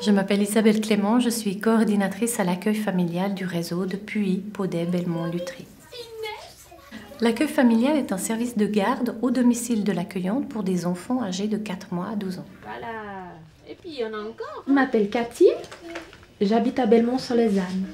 Je m'appelle Isabelle Clément, je suis coordinatrice à l'accueil familial du réseau de Puy, Paudet, Belmont, Lutry. L'accueil familial est un service de garde au domicile de l'accueillante pour des enfants âgés de 4 mois à 12 ans. Voilà. Et puis il y en a encore. Je m'appelle Cathy, j'habite à Belmont-sur-les-Ânes.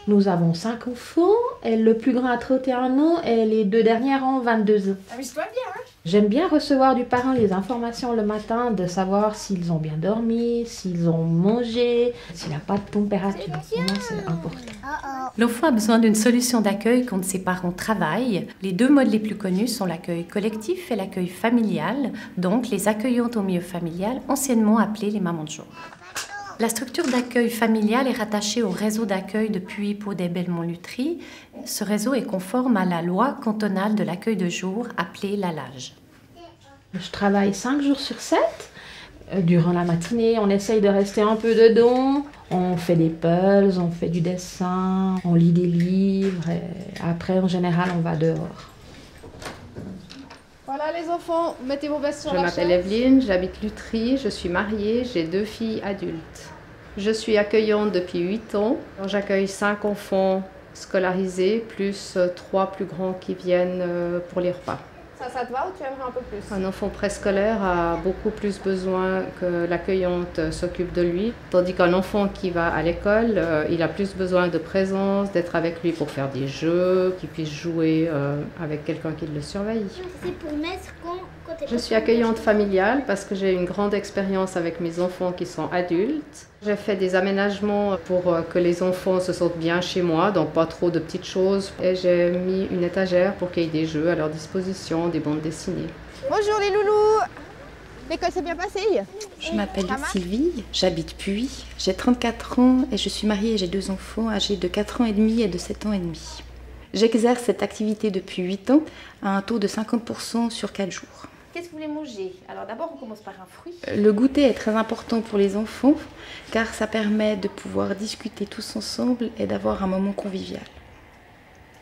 Nous avons 5 enfants, et le plus grand a 31 ans et les 2 dernières ont 22 ans. Amuse-toi bien, hein. J'aime bien recevoir du parent les informations le matin, de savoir s'ils ont bien dormi, s'ils ont mangé, s'il n'a pas de température. Pour moi, c'est important. L'enfant a besoin d'une solution d'accueil quand ses parents travaillent. Les 2 modes les plus connus sont l'accueil collectif et l'accueil familial, donc les accueillantes au milieu familial, anciennement appelées les mamans de jour. La structure d'accueil familial est rattachée au réseau d'accueil de Puy, Paudet, Belmont, Lutry. Ce réseau est conforme à la loi cantonale de l'accueil de jour, appelée la LAGE. Je travaille 5 jours sur 7. Durant la matinée, on essaye de rester un peu dedans. On fait des puzzles, on fait du dessin, on lit des livres. Et après, en général, on va dehors. Voilà les enfants, mettez vos vestes sur Je la m'appelle chaise. Evelyne, j'habite Lutry, je suis mariée, j'ai 2 filles adultes. Je suis accueillante depuis 8 ans. J'accueille 5 enfants scolarisés, plus 3 plus grands qui viennent pour les repas. Ça te va ou tu aimerais un peu plus? Un enfant préscolaire a beaucoup plus besoin que l'accueillante s'occupe de lui, tandis qu'un enfant qui va à l'école, il a plus besoin de présence, d'être avec lui pour faire des jeux, qu'il puisse jouer avec quelqu'un qui le surveille. C'est pour mettre quand Je suis accueillante familiale parce que j'ai une grande expérience avec mes enfants qui sont adultes. J'ai fait des aménagements pour que les enfants se sentent bien chez moi, donc pas trop de petites choses. Et j'ai mis une étagère pour qu'il y ait des jeux à leur disposition, des bandes dessinées. Bonjour les loulous. L'école s'est bien passée? Je m'appelle Ça va? Sylvie, j'habite Puy, j'ai 34 ans et je suis mariée et j'ai 2 enfants âgés de 4 ans et demi et de 7 ans et demi. J'exerce cette activité depuis 8 ans à un taux de 50% sur 4 jours. Qu'est-ce que vous voulez manger? Alors d'abord on commence par un fruit. Le goûter est très important pour les enfants car ça permet de pouvoir discuter tous ensemble et d'avoir un moment convivial.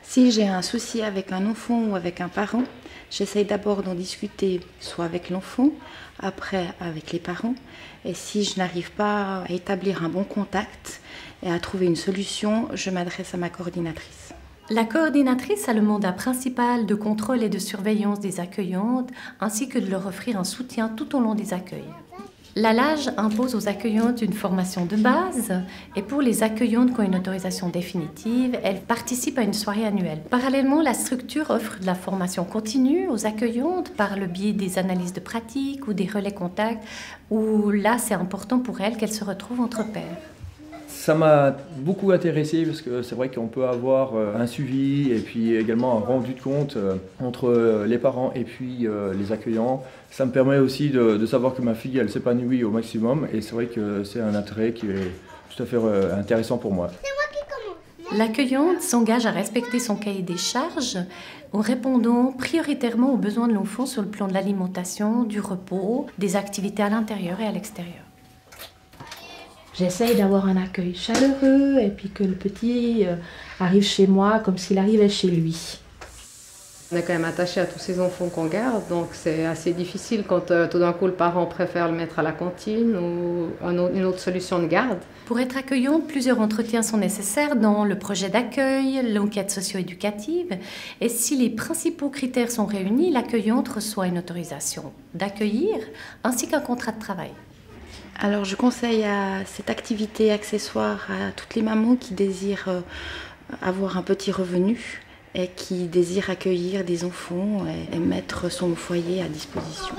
Si j'ai un souci avec un enfant ou avec un parent, j'essaye d'abord d'en discuter soit avec l'enfant, après avec les parents. Et si je n'arrive pas à établir un bon contact et à trouver une solution, je m'adresse à ma coordinatrice. La coordinatrice a le mandat principal de contrôle et de surveillance des accueillantes, ainsi que de leur offrir un soutien tout au long des accueils. La LAGE impose aux accueillantes une formation de base et pour les accueillantes qui ont une autorisation définitive, elles participent à une soirée annuelle. Parallèlement, la structure offre de la formation continue aux accueillantes par le biais des analyses de pratique ou des relais contacts où là, c'est important pour elles qu'elles se retrouvent entre pairs. Ça m'a beaucoup intéressé parce que c'est vrai qu'on peut avoir un suivi et puis également un rendu de compte entre les parents et puis les accueillants. Ça me permet aussi de savoir que ma fille, elle s'épanouit au maximum et c'est vrai que c'est un intérêt qui est tout à fait intéressant pour moi. L'accueillante s'engage à respecter son cahier des charges en répondant prioritairement aux besoins de l'enfant sur le plan de l'alimentation, du repos, des activités à l'intérieur et à l'extérieur. J'essaye d'avoir un accueil chaleureux et puis que le petit arrive chez moi comme s'il arrivait chez lui. On est quand même attaché à tous ces enfants qu'on garde, donc c'est assez difficile quand tout d'un coup le parent préfère le mettre à la cantine ou une autre solution de garde. Pour être accueillante, plusieurs entretiens sont nécessaires dans le projet d'accueil, l'enquête socio-éducative. Et si les principaux critères sont réunis, l'accueillante reçoit une autorisation d'accueillir ainsi qu'un contrat de travail. Alors je conseille à cette activité accessoire à toutes les mamans qui désirent avoir un petit revenu et qui désirent accueillir des enfants et mettre son foyer à disposition.